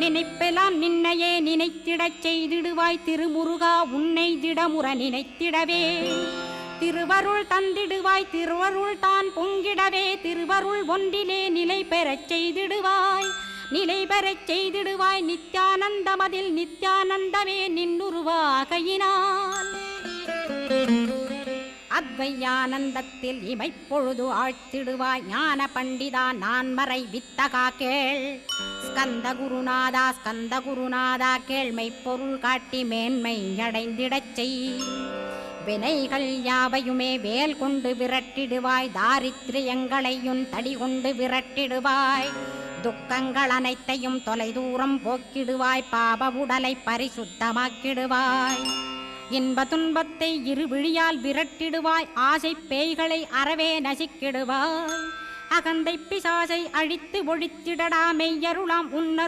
நினைப்பெல்லாம் நின்னையே நினைத்திடச் செய்திடுவாய் திருமுருகா உன்னை திடமுற நினைத்திடவே திருவருள் தந்திடுவாய் திருவருள் தான் பொங்கிடவே திருவருள் ஒன்றிலே நிலை பெறச் செய்திடுவாய் நிலை பெறச் செய்திடுவாய் நித்யானந்தமதில் நித்யானந்தமே நின்னுருவாகையினால் அத்வையானந்தத்தில் இமைப்பொழுது ஆழ்த்திடுவாய் ஞான பண்டிதா நான்மறை வித்தகா கேள் ஸ்கந்த குருநாதா கேள்மை பொருள் காட்டி மேன்மை அடைந்திடச் செய் வினைகள் யாவையுமே வேல் கொண்டு விரட்டிடுவாய் தாரித்ரியங்களையும் தடி கொண்டு விரட்டிடுவாய் துக்கங்கள் அனைத்தையும் தொலைதூரம் போக்கிடுவாய் பாப உடலை பரிசுத்தமாக்கிடுவாய் இன்ப துன்பத்தை இருவிழியால் விரட்டிடுவாய் ஆசை பேய்களை அறவே நசிக்கிடுவாய் அகந்தை பிசாசை அழித்து ஒழித்திடடா மெய்யருளாம் உன்னர்